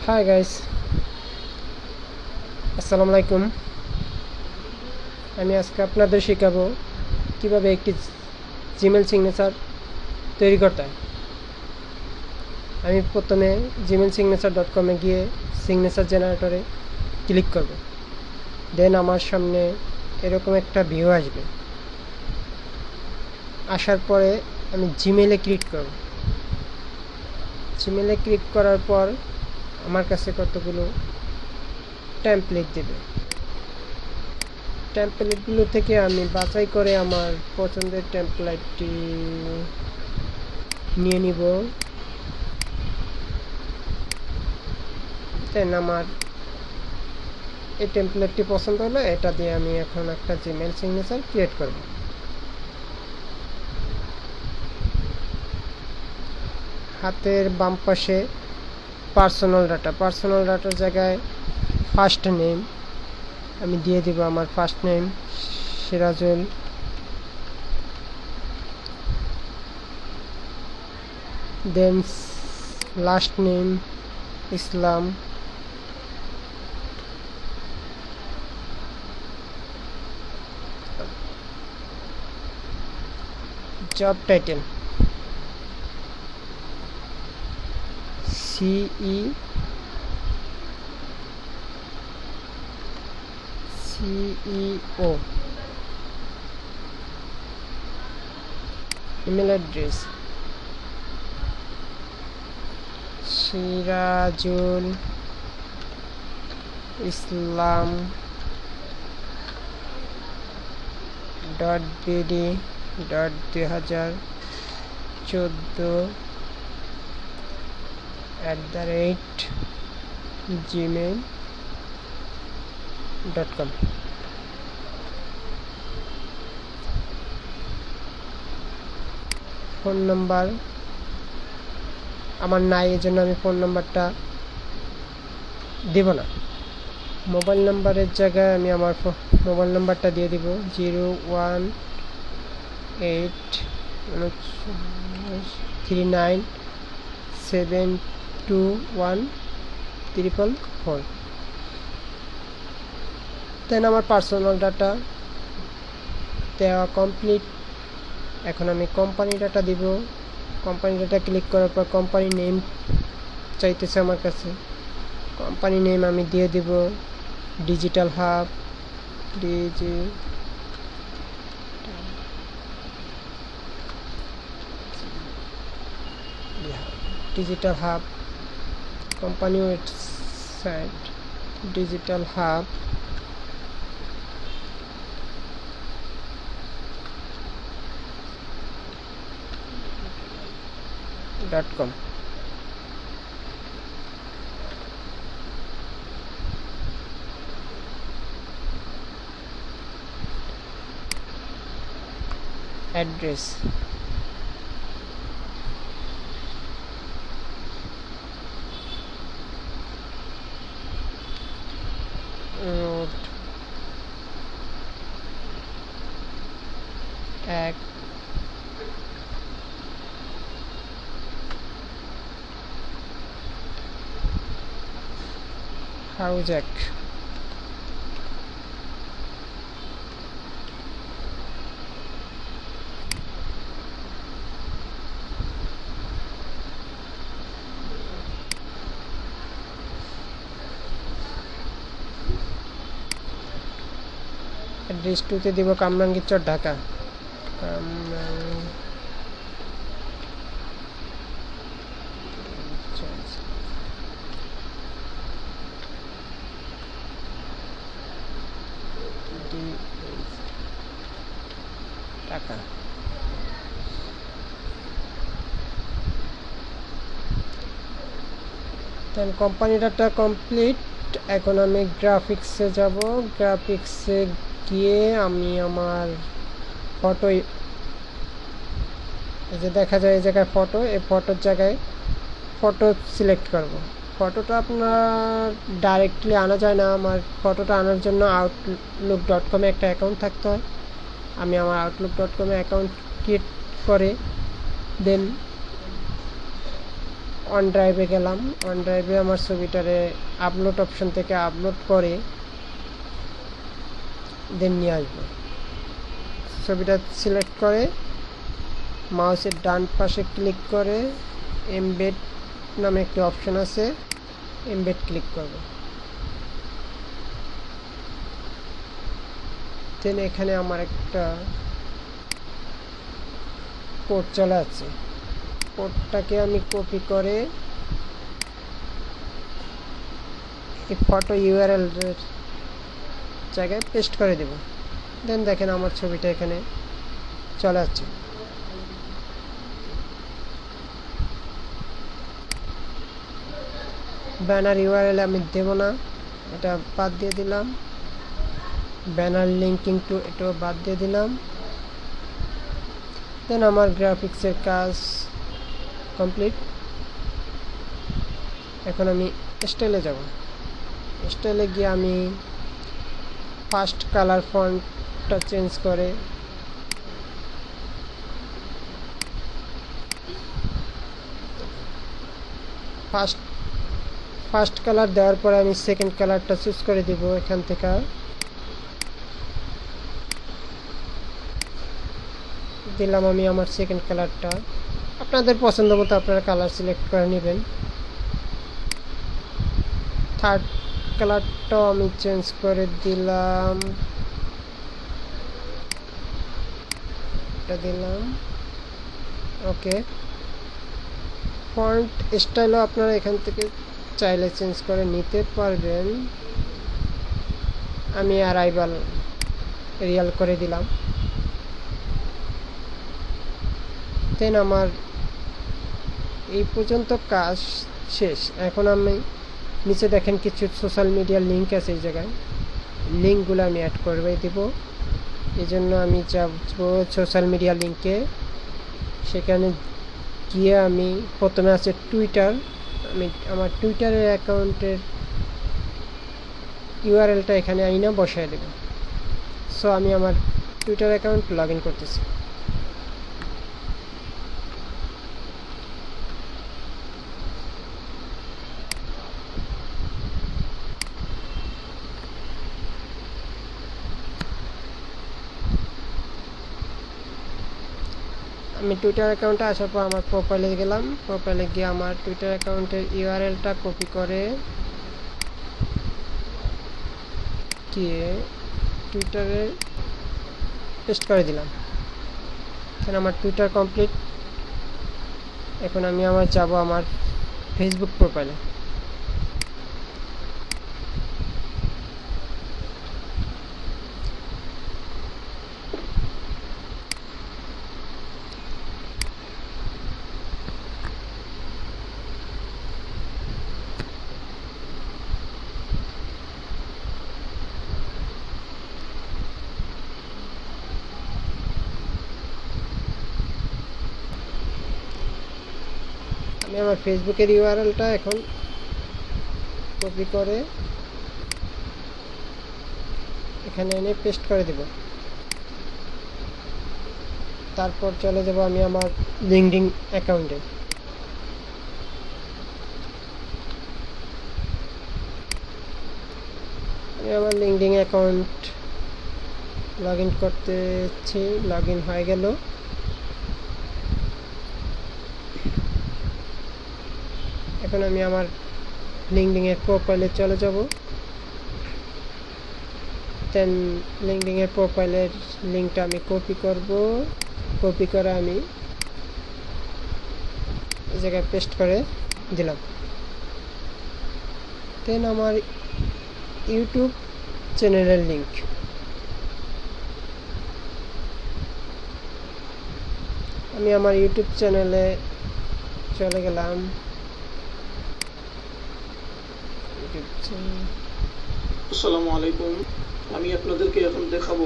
Hi guys, আসসালামু আলাইকুম। আমি আজকে আপনাদের শেখাবো কিভাবে একটি জিমেল সিগনেচার তৈরি করতে হয়। আমি প্রথমে gmail-signature.com এ গিয়ে সিগনেচার জেনারেটরে ক্লিক করব। দেন আমার সামনে এরকম একটা ভিউ আসবে। আসার পরে আমি জিমেলে ক্লিক করব। জিমেলে ক্লিক করার পর আমার কাছে কতগুলো টেমপ্লেট দেবে। টেমপ্লেটগুলো থেকে আমি বাছাই করে আমার পছন্দের টেমপ্লেটটি নিয়ে নিব। দেন আমার এই টেমপ্লেটটি পছন্দ হলো, এটা দিয়ে আমি এখন একটা জিমেল সিগনেচার ক্রিয়েট করব। হাতের বাম পাশে পার্সোনাল ডাটার জায়গায় ফার্স্ট নেম আমি দিয়ে দিব আমার first name Sirajul. Then last name Islam. Job title CEO। Email address Sirajul Islam bd.2014@gmail.com। Phone number আমার নাই, এই জন্য আমি ফোন নাম্বারটা দেব না। মোবাইল নাম্বারের জায়গায় আমি আমার মোবাইল নাম্বারটা দিয়ে দিব 01839721444। দেন আমার পার্সোনাল ডাটা দেওয়া কমপ্লিট। এখন আমি কোম্পানি ডাটা দিব। কোম্পানি ডাটা ক্লিক করার পর কোম্পানি নেম চাইতেছে আমার কাছে। কোম্পানি নেম আমি দিয়ে দিব digital hub. Digital hub company website digitalhub.com। Address road 1 হাউজাক। অ্যাড্রেস 2-তে দিব কামরাঙ্গীরচর, ঢাকা। টাকা। Then company data complete. এখন আমি গ্রাফিক্সে যাব। গ্রাফিক্সে গিয়ে আমি আমার ফটো, এই যে দেখা যায় এই জায়গায় ফটো, এই ফটোর জায়গায় ফটো সিলেক্ট করব। ফটোটা আপনার ডাইরেক্টলি আনা যায় না। আমার ফটোটা আনার জন্য outlook.com-এ একটা অ্যাকাউন্ট থাকতে হয়। আমি আমার outlook.com-এ অ্যাকাউন্ট ক্রিয়েট করে দেন অন ড্রাইভে গেলাম, অন ড্রাইভে আমার ছবিটারে আপলোড অপশন থেকে আপলোড করে দেন নিয়ে আসবো। ছবিটা সিলেক্ট করে মাউসের ডান পাশে ক্লিক করে এমবেড নামে একটি অপশন আছে, এমবেড ক্লিক করব। দেন এখানে আমার একটা কোড চলে আছে, কোডটাকে আমি কপি করে এই ফটো ইউআরএল এর জায়গায় পেস্ট করে দেব। দেন দেখেন আমার ছবিটা এখানে চলে আসছে। ব্যানার ইউআরএল আমি দেব না, এটা বাদ দিয়ে দিলাম। ব্যানার লিঙ্কিং টু এটাও বাদ দিয়ে দিলাম। দেন আমার গ্রাফিক্সের কাজ কমপ্লিট। এখন আমি স্টাইলে যাব। স্টাইলে গিয়ে আমি ফার্স্ট কালার ফন্টটা চেঞ্জ করে ফার্স্ট কালার দেওয়ার পরে আমি সেকেন্ড কালারটা চুজ করে দিব। এখান থেকে দিলাম আমি আমার সেকেন্ড কালারটা। আপনাদের পছন্দ মতো আপনারা কালার সিলেক্ট করে নেবেন। থার্ড কালারটাও আমি চেঞ্জ করে দিলাম, এটা দিলাম। ওকে, ফন্ট স্টাইলও আপনারা এখান থেকে চাইলে চেঞ্জ করে নিতে পারবেন। আমি অ্যারাইভাল রিয়াল করে দিলাম। দেন আমার এই পর্যন্ত কাজ শেষ। এখন আমি নিচে দেখেন কিছু সোশ্যাল মিডিয়ার লিঙ্ক আছে, এই জায়গায় লিঙ্কগুলো আমি অ্যাড করে দেব। এই জন্য আমি যাব সোশ্যাল মিডিয়া লিঙ্কে। সেখানে গিয়ে আমি প্রথমে আছে টুইটার, আমি আমার টুইটারের অ্যাকাউন্টের ইউআরএলটা এখানে আইনা বসায় দেব। সো আমি আমার টুইটার অ্যাকাউন্ট লগ ইন করতেছি। আমি টুইটার অ্যাকাউন্টে আসার পর আমার প্রোফাইলে গেলাম। প্রোফাইলে গিয়ে আমার টুইটার অ্যাকাউন্টের ইউআরএলটা কপি করে গিয়ে টুইটারে পেস্ট করে দিলাম। এখন আমার টুইটার কমপ্লিট। এখন আমি যাব আমার ফেসবুক প্রোফাইলে। আমি আমার ফেসবুকের ইউআরএলটা এখন কপি করে এখানে এনে পেস্ট করে দেব। তারপর চলে যাব আমি আমার লিঙ্কডইন অ্যাকাউন্টে। আমি আমার লিঙ্কডইন অ্যাকাউন্ট লগ ইন করতেছি। লগ ইন হয়ে গেল। এখন আমি আমার লিঙ্কডইন এর প্রোফাইলে চলে যাব। দেন লিঙ্কডইন এর প্রোফাইলের লিঙ্কটা আমি কপি করব। কপি করে আমি এই জায়গায় পেস্ট করে দিলাম। দেন আমার ইউটিউব চ্যানেলের লিঙ্ক, আমি আমার ইউটিউব চ্যানেলে চলে গেলাম। আসসালামু আলাইকুম, আমি আপনাদেরকে এখন দেখাবো